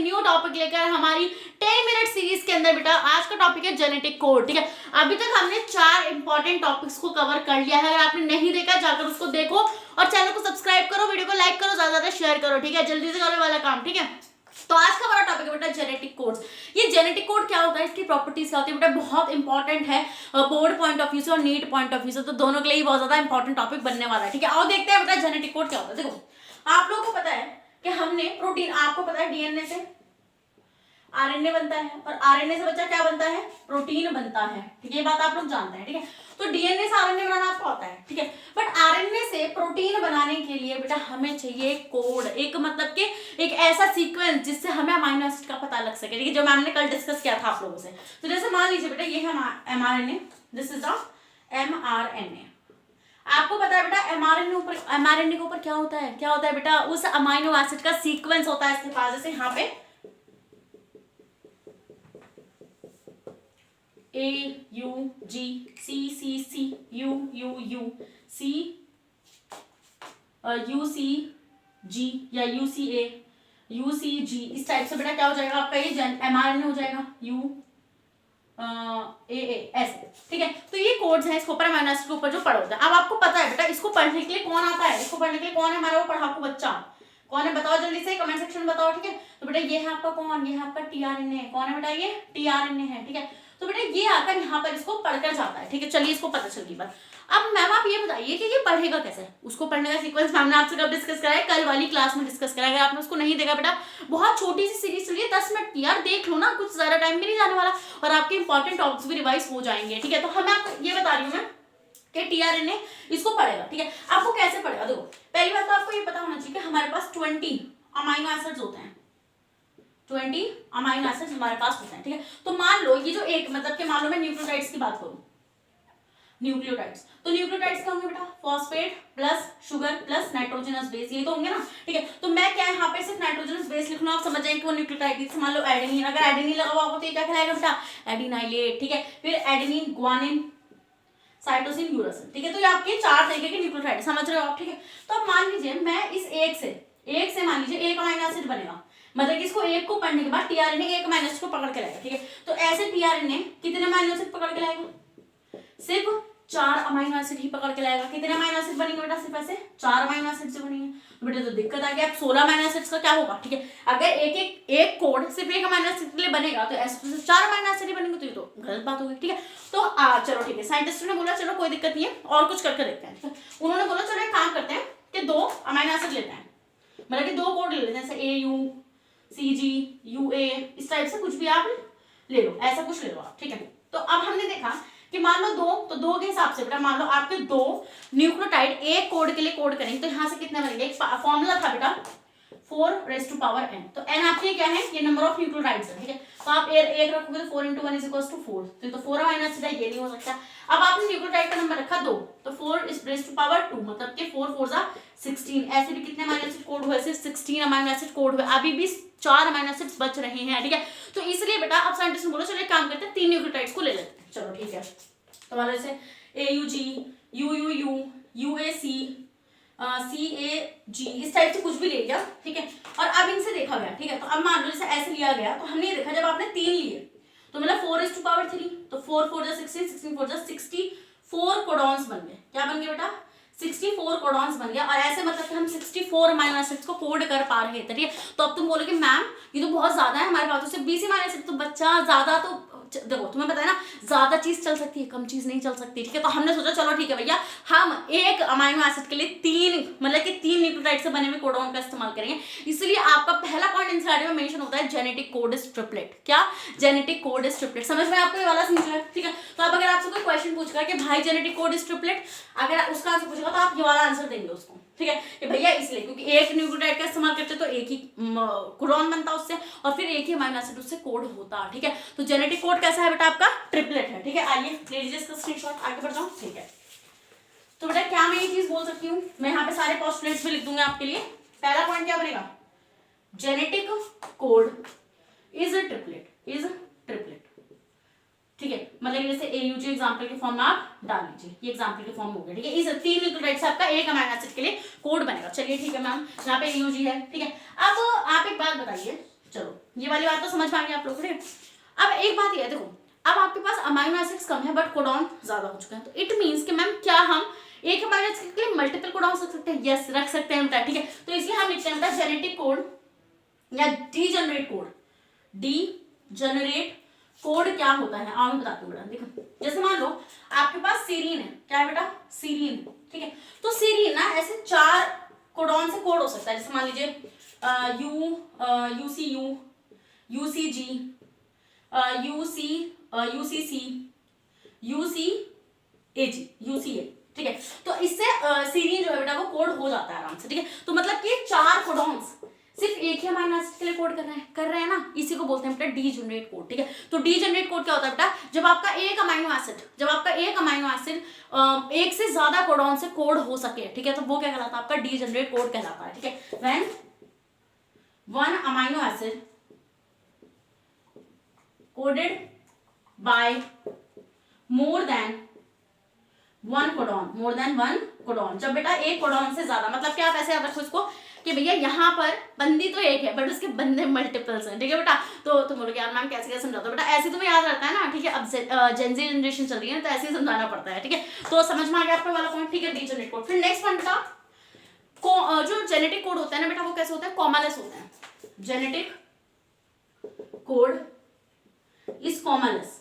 New topic लेकर हमारी 10 minute series के अंदर। बेटा आज का टॉपिक है जेनेटिक कोड। ठीक है, अभी तक हमने 4 इंपॉर्टेंट टॉपिक्स को कवर कर लिया है। अगर आपने नहीं देखा जाकर उसको देखो और चैनल को सब्सक्राइब करो, वीडियो को लाइक करो, ज्यादा ज्यादा शेयर करो। ठीक है, जल्दी से करो वाला काम। ठीक है, तो आज का हमारा टॉपिक है बेटा जेनेटिक कोड्स। ये जेनेटिक कोड क्या होता है, इसकी प्रॉपर्टीज क्या होती है बेटा, बहुत इंपॉर्टेंट है बोर्ड पॉइंट ऑफ व्यू से और नीट पॉइंट ऑफ व्यू से, तो दोनों के लिए बहुत ज्यादा इंपॉर्टेंट टॉपिक बनने वाला है। ठीक है, और देखते हैं बेटा जेनेटिक कोड क्या होता है। देखो आप लोगों को पता है कि हमने प्रोटीन, आपको पता है डीएनए से आरएनए बनता है और आरएनए से बच्चा क्या बनता है, प्रोटीन बनता है। ठीक है, ये बात आप लोग जानते हैं। ठीक है, तो डीएनए से आरएनए बनाना आपको आता है। ठीक है, बट आरएनए से प्रोटीन बनाने के लिए बेटा हमें चाहिए कोड, एक मतलब कि एक ऐसा सीक्वेंस जिससे हमें अमीनो एसिड का पता लग सके। ठीक है, जो मैम ने कल डिस्कस किया था आप लोगों से। तो जैसे मान लीजिए बेटा ये है mRNA, this is the mRNA. आपको पता है बेटा एमआरएनए के ऊपर क्या होता है, क्या होता है बेटा, उस अमीनो एसिड का सीक्वेंस होता है इसके पास। जैसे यहाँ पे AUGCCC UUUC UCG या UCA UCG, इस टाइप से बेटा क्या हो जाएगा आपका, ये एमआरएनए हो जाएगा UAAS। ठीक है, तो ये कोड्स हैं इसके ऊपर, अमीनो एसिड के ऊपर जो पढ़ा होता है। अब आपको पता है बेटा इसको पढ़ने के लिए कौन आता है, इसको पढ़ने के लिए कौन है हमारा वो पढ़ाकू बच्चा, कौन है बताओ जल्दी से कमेंट सेक्शन में बताओ। ठीक है, तो बेटा ये है आपका कौन, ये है आपका टीआरएनए। कौन है बेटा, ये टीआरएनए है। ठीक है, तो बेटा ये आकर यहाँ पर इसको पढ़कर जाता है। ठीक है, चलिए इसको पता चल गई बात। अब मैम आप ये बताइए कि ये पढ़ेगा कैसे, उसको पढ़ने का सीक्वेंस मैम ने आपसे कब डिस्कस करा है, कल वाली क्लास में डिस्कस करा है। अगर आपने उसको नहीं देखा बेटा, बहुत छोटी सी सीरीज चलिए 10 मिनट की यार, देख लो ना, कुछ ज्यादा टाइम भी नहीं जाने वाला और आपके इंपॉर्टेंट टॉपिक्स भी रिवाइज हो जाएंगे। ठीक है, तो हम आपको ये बता रही हूँ मैं कि टीआरएनए इसको पढ़ेगा। ठीक है, आपको कैसे पढ़ेगा, देखो पहली बात तो आपको ये पता होना चाहिए कि हमारे पास 20 अमीनो एसिड्स होते हैं, 20 अमीनो एसिड्स हमारे पास होते हैं। ठीक है, तो मान लो ये जो एक मतलब कि मान लो मैं न्यूक्लियोटाइड्स की बात करूं, न्यूक्लियोटाइड्स, तो न्यूक्लियोटाइड्स क्या होंगे बेटा, phosphate plus sugar plus nitrogenous base, ये तो होंगे ना। ठीक है, तो मैं क्या यहाँ पे सिर्फ नाइट्रोजनस बेस लिख लूं, आप समझ जाएंगे वो न्यूक्लियोटाइड। मान लो एडेनिन, अगर एडेनिन लगा हुआ होगा तो ये क्या कहलाएगा बेटा, एडिनाइलेट। ठीक है, फिर एडेनिन, गुआनिन, साइटोसिन, यूरासिल। ठीक है, तो ये आपके 4 तरीके के न्यूक्लियोटाइड, समझ रहे हो आप। ठीक है, तो अब मान लीजिए मैं इस एक से मान लीजिए एक अमीनो एसिड बनेगा, मतलब कि इसको एक को पढ़ने के बाद टीआरएनए एक अमीनो एसिड को पकड़ के लाएगा। ठीक है, तो ऐसे टीआरएनए कितने अमीनो एसिड पकड़ के लाएगा, सिर्फ 4 अमीनो एसिड ही पकड़ के लाएगा। कितने अमीनो एसिड बनेंगे बेटा, सिर्फ ऐसे 4 अमीनो एसिड से बनेंगे। तो बेटा तो दिक्कत आ गई, अब 16 अमीनो एसिड्स का क्या होगा। ठीक है, अगर एक कोड सिर्फ एक अमीनो एसिड के लिए बनेगा तो ऐसे 4 अमीनो एसिड ही बनेंगे, तो ये तो गलत बात होगी। ठीक है, तो चलो ठीक है, साइंटिस्टों ने बोला चलो कोई दिक्कत नहीं है और कुछ करके देखते हैं। ठीक है, उन्होंने बोला चलो एक काम करते हैं कि 2 अमीनो एसिड लेते हैं, मतलब कि 2 कोड ले लेते हैं, जैसे AUCG UA, इस टाइप से कुछ भी आप ले लो, ऐसा कुछ ले लो आप। ठीक है, तो अब हमने देखा कि मान लो 2, तो 2 के हिसाब से बेटा मान लो आपके 2 न्यूक्लियोटाइड एक कोड के लिए कोड करेंगे, तो यहाँ से कितने बनेंगे, एक फॉर्मूला था बेटा 4⁴n। तो n आपके क्या है, ये नंबर ऑफ न्यूक्लियोटाइड्स है। ठीक है, तो आप एक रखोगे तो 4 × 1 = 4, तो 4 अमीनो एसिड है, ये नहीं हो सकता। अब आपने न्यूक्लियोटाइड का नंबर रखा 2, तो 4⁻², मतलब कि 4 4 = 16। ऐसे भी कितने अमीनो एसिड कोड हुए, सिर्फ 16 अमीनो एसिड कोड हुए, अभी भी 4 अमीनो एसिड्स बच रहे हैं। ठीक है, तो इसलिए बेटा अब साइंटिस्ट ने बोला चलो एक काम करते हैं 3 न्यूक्लियोटाइड्स को ले लेते हैं। चलो ठीक है, तो हमारे से AUG UUU UAC CAG, इस टाइप से कुछ भी ले लिया। ठीक है, और अब इनसे देखा गया। ठीक है, तो अब मान लो जैसे ऐसे लिया गया, तो हमने ये देखा जब आपने 3 लिए तो मतलब 4⁻3, तो 4 4 = 16, 16 4 = 64 कोडॉन्स बन गए। क्या बन गए बेटा, 64 कोडॉन्स बन गया। और ऐसे मतलब कि हम 64 अमीनो एसिड्स को कोड कर पा रहे थे। ठीक है, तो अब तुम बोलोगे मैम ये तो बहुत ज्यादा है, हमारे पास तो सिर्फ 20 अमीनो एसिड, तो बच्चा ज्यादा तो देखो तुम्हें पता है ना, ज्यादा चीज चल सकती है, कम चीज नहीं चल सकती। ठीक है, तो हमने सोचा चलो ठीक है भैया, हम एक अमीनो एसिड के लिए 3 मतलब कि 3 न्यूक्लियोटाइड से बने हुए कोडॉन का इस्तेमाल करेंगे। इसलिए आपका पहला पॉइंट एनसीईआरटी में मेंशन होता है जेनेटिक कोड इज ट्रिपलेट। क्या, जेनेटिक कोड इज ट्रिपलेट, समझ में आपको ये वाला समझ में। ठीक है, तो अब अगर आपसे कोई क्वेश्चन पूछेगा कि भाई जेनेटिक कोड इज ट्रिपलेट, अगर उसका आंसर पूछेगा तो आप ये वाला आंसर देंगे उसको। ठीक है, कि भैया इसलिए क्योंकि एक न्यूक्लियोटाइड का इस्तेमाल करते तो एक ही कोडॉन बनता उससे और फिर एक ही अमीनो एसिड उससे कोड होता। ठीक है, तो जेनेटिक कोड कैसा है बेटा, आपका ट्रिपलेट है। ठीक है, आइए ले लीजिए इसका स्क्रीनशॉट, आगे बढ़ जाऊं। ठीक है, तो बेटा क्या मैं ये चीज बोल सकती हूँ, मैं यहाँ पे सारे पोस्टुलेट्स भी लिख दूंगा आपके लिए। पहला पॉइंट क्या बनेगा, genetic code is a triplet. ठीक है, मतलब जैसे AUG एग्जांपल के फॉर्म में आप डाल लीजिए, ये एग्जांपल के फॉर्म हो गया। ठीक है, इस 3 न्यूक्लियोटाइड से आपका एक अमीनो एसिड के लिए कोड बनेगा। चलिए ठीक है मैम, यहाँ पे AUG है। ठीक है, अब आप एक बात बताइए चलो ये वाली बात तो समझ में आ गई आप लोगों को। अब एक बात ये है, देखो अब आपके पास अमाइनो एसिड्स कम है बट कोडॉन ज्यादा हो चुका है, तो इट मीन्स कि मैम क्या हम एक अमाइनो एसिड के लिए मल्टीपल कोडॉन रख सकते हैं? यस रख सकते हैं बेटा, ठीक है। तो इसलिए हम लिखते हैं बेटा जेनेटिक कोड या डीजेनरेट कोड। डीजेनरेट कोड क्या होता है मैं बताती हूँ बेटा। देखो जैसे मान लो आपके पास सीरीन है, क्या है बेटा? सीरीन, ठीक है। तो सीरीन ना ऐसे 4 कोडॉन से कोड हो सकता है, जैसे मान लीजिए यूसीयू, यूसीजी, यूसीसी, यूसीएजी, यूसीए, ठीक है। तो इससे सीरीन जो है बेटा वो कोड हो जाता है आराम से, ठीक है। तो मतलब कि 4 कोडॉन्स सिर्फ एक ही अमाइनो एसिड के लिए कोड कर रहे हैं ना, इसी को बोलते हैं बेटा डीजेनरेट कोड, ठीक है। तो डीजेनरेट कोड क्या होता है बेटा? जब आपका एक अमाइनो एसिड एक से ज्यादा कोडॉन से कोड हो सके, ठीक है, तो वो क्या कहलाता है? आपका डीजेनरेट कोड कहलाता है, ठीक है। When one amino acid coded by more than one codon, जब बेटा एक कोडॉन से ज्यादा, मतलब क्या आप ऐसे याद रखो इसको कि भैया यहाँ पर बंदी तो एक है बट उसके बंदे मल्टीपल्स हैं, ठीक है बेटा। तो तुम बोलोगे यार मैम कैसे समझाते हो बेटा? ऐसे तुम्हें याद रहता है ना, ठीक है। अब जेनजी जनरेशन चल रही है तो ऐसे ही समझाना पड़ता है, ठीक है। तो समझ में आ गया आपका वाला पॉइंट, ठीक है, डीजेनरेट कोड। फिर नेक्स्ट पॉइंट बेटा, जो जेनेटिक कोड होता है ना बेटा वो कैसे होता है? कॉमालेस होता है। Genetic code is commaless,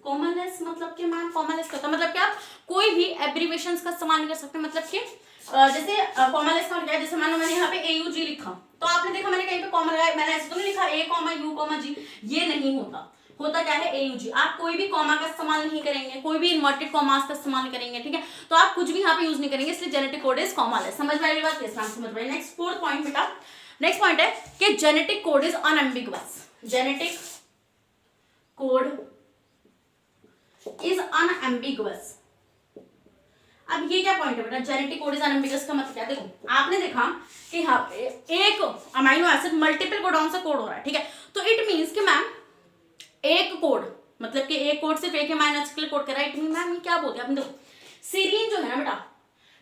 commaless मतलब कि मैम कॉमालेस करता मतलब क्या? कोई भी एब्रीवेशंस का इस्तेमाल नहीं कर सकते, मतलब कि जैसे कॉमालेस का क्या है? जैसे मानो मैंने यहाँ पे AUG लिखा तो आपने देखा मैंने कहीं पे कॉमा लगाया, मैंने ऐसे तो नहीं लिखा A, U, G, ये नहीं होता क्या है? AUG। आप कोई भी कॉमा का इस्तेमाल नहीं करेंगे, कोई भी इन्वर्टेड कॉमास का इस्तेमाल नहीं करेंगे, ठीक है। तो आप कुछ भी यहाँ पे यूज नहीं करेंगे, इसलिए जेनेटिक कोड इज कॉमालेस। समझ में आई बात? यस मैम समझ में। नेक्स्ट 4th पॉइंट बेटा, नेक्स्ट पॉइंट है कि genetic code is unambiguous. Genetic code is unambiguous. अब ये क्या पॉइंट है बेटा? जेनेटिक कोड इज अनएम्बिगुअस का मतलब क्या? देखो आपने देखा कि हाँ एक अमाइनो एसिड मल्टीपल कोडॉन से कोड हो रहा है, ठीक है। तो इट मींस कि मैम एक कोड, मतलब कि एक कोड सिर्फ एक अमाइनो एसिड के लिए कोड कर रहा है। इट मीन मैम ये क्या बोलते हैं आपने? देखो सीरीन जो है ना बेटा,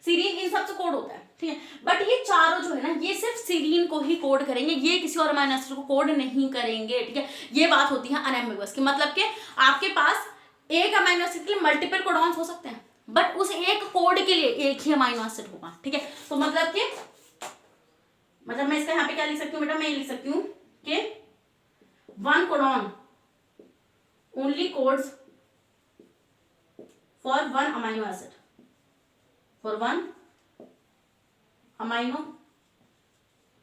सीरीन इन सबसे कोड होता है, ठीक है। बट ये चारों जो है ना ये सिर्फ सीरीन को ही कोड करेंगे, ये किसी और अमाइनो एसिड को कोड नहीं करेंगे, ठीक है। ये बात होती है अनएम्बिगुअस की, मतलब कि आपके पास एक अमाइनो एसिड के लिए मल्टीपल कोडॉन्स हो सकते हैं बट उस एक कोड के लिए एक ही अमाइनो एसिड होगा, ठीक है। तो मतलब कि मैं इसका यहाँ पे क्या लिख सकती हूँ बेटा? मैं ये लिख सकती हूँ कि one codon only codes for one amino acid, for one amino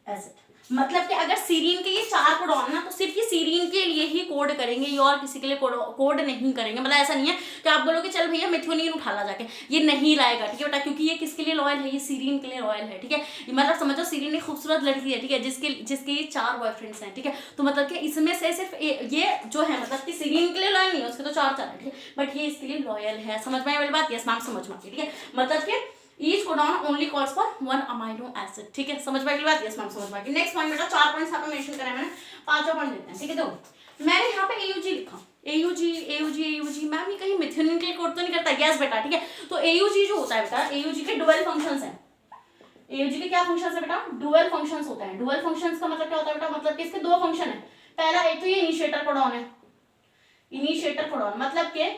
acid. मतलब कि अगर सीरीन के ये 4 कोडॉन ना तो सिर्फ ये सीरीन के लिए ही कोड करेंगे, ये और किसी के लिए कोड नहीं करेंगे। मतलब ऐसा नहीं है कि आप बोलोगे चल भैया मेथियोनिन उठा ला जाके, ये नहीं लाएगा, ठीक है बेटा, क्योंकि ये किसके लिए लॉयल है? ये सीरीन के लिए लॉयल है, ठीक है। मतलब समझो सीरीन एक खूबसूरत लड़की है, ठीक है, जिसके ये 4 बॉयफ्रेंड्स हैं, ठीक है। तो मतलब कि इसमें से सिर्फ ये जो है मतलब कि सीरीन के लिए लॉयल नहीं है, उसके तो 4 है, ठीक है, बट ये इसके लिए लॉयल है। समझ में आई बात? यस मैम समझ में, ठीक है। मतलब कि each codon only calls for one amino acid, ठीक है। समझ में आई बात? यस मैम समझ में। नेक्स्ट पॉइंट बेटा 4 पॉइंट्स यहाँ पे मेंशन करा है मैंने, 5वां पॉइंट लेते हैं, ठीक है। देखो मैंने यहाँ पे AUG लिखा, AUG मैम ये कहीं मिथेनिन के लिए कोड तो नहीं करता? यस बेटा, ठीक है। तो AUG जो होता है बेटा, AUG के डुअल फंक्शंस हैं। AUG के क्या फंक्शंस है बेटा? डुअल फंक्शंस होते हैं। डुअल फंक्शंस का मतलब क्या होता है बेटा? मतलब कि इसके 2 फंक्शन है। पहला एक तो ये इनिशिएटर कोडॉन है, इनिशिएटर कोडॉन मतलब कि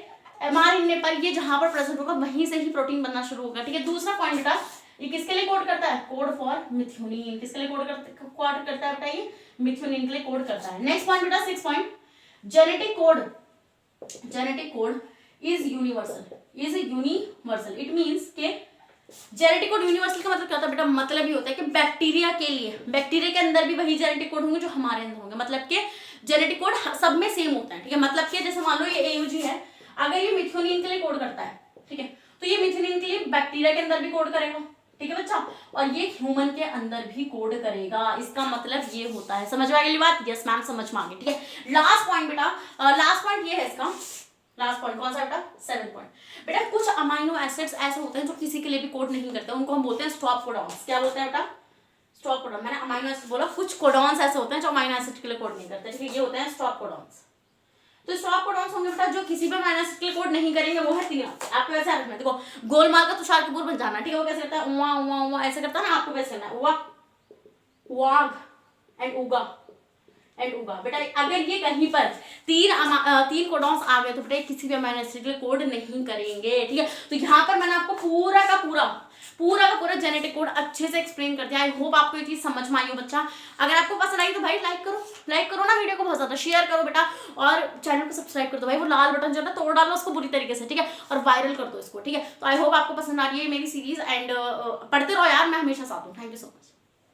mRNA पर ये जहां पर प्रेजेंट होगा वहीं से ही प्रोटीन बनना शुरू होगा, ठीक है। दूसरा पॉइंट बेटा ये किसके लिए कोड करता है? Code for methionine. किसके लिए कोड करता है बेटा? ये मिथ्योनिन के लिए कोड करता है। नेक्स्ट पॉइंट बेटा 6 point, genetic code is universal. It means के जेनेटिक कोड यूनिवर्सल का मतलब क्या होता है बेटा? मतलब ये होता है कि बैक्टीरिया के अंदर भी वही जेनेटिक कोड होंगे जो हमारे अंदर होंगे। मतलब कि जेनेटिक कोड सब में सेम होता है, ठीक है। मतलब कि जैसे मान लो ये AUG है, अगर ये मिथ्योनिन के लिए कोड करता है, ठीक है, तो ये मिथ्योनिन के लिए बैक्टीरिया के अंदर भी कोड करेगा, ठीक है बच्चा, और ये ह्यूमन के अंदर भी कोड करेगा। इसका मतलब ये होता है। समझ में आ गई बात? यस मैम समझ में आ गई, ठीक है। लास्ट पॉइंट बेटा, लास्ट पॉइंट ये है इसका, लास्ट पॉइंट कौन सा बेटा? 7th पॉइंट बेटा, कुछ अमाइनो एसिड्स ऐसे होते हैं जो किसी के लिए भी कोड नहीं करते, उनको हम बोलते हैं स्टॉप कोडॉन्स। क्या बोलते हैं बेटा? Stop codon. मैंने अमाइनो एसिड बोला, कुछ कोडॉन्स ऐसे होते हैं जो अमाइनो एसिड के लिए कोड नहीं करते, ठीक है, ये होते हैं स्टॉप कोडॉन्स। तो स्टॉप कोडॉन्स होंगे बेटा जो किसी भी अमाइनो एसिड के लिए कोड नहीं करेंगे, वो है 3। आपको वैसे याद रखना है। देखो गोलमाल का तुषार कपूर बन जाना, ठीक है, वो कैसे करता है? उवा उवा उवा ऐसे करता है ना, आपको वैसे करना है, उवा वाग एंड उगा, एंड उगा। बेटा अगर ये कहीं पर तीन कोडॉन्स आ गए तो बेटा किसी भी अमीनो एसिड के लिए कोड नहीं करेंगे, ठीक है। तो यहाँ पर मैंने आपको पूरा का पूरा जेनेटिक कोड अच्छे से एक्सप्लेन कर दिया। आई होप आपको ये चीज समझ में आई हो बच्चा। अगर आपको पसंद आई तो भाई लाइक करो ना वीडियो को, बहुत ज्यादा शेयर करो बेटा, और चैनल को सब्सक्राइब कर दो भाई, वो लाल बटन जो है ना तोड़ डालो उसको बुरी तरीके से, ठीक है, और वायरल कर दो इसको, ठीक है। तो आई होप आपको पसंद आ रही है मेरी सीरीज, एंड पढ़ते रहो यार, मैं हमेशा साथ हूँ। Thank you so much.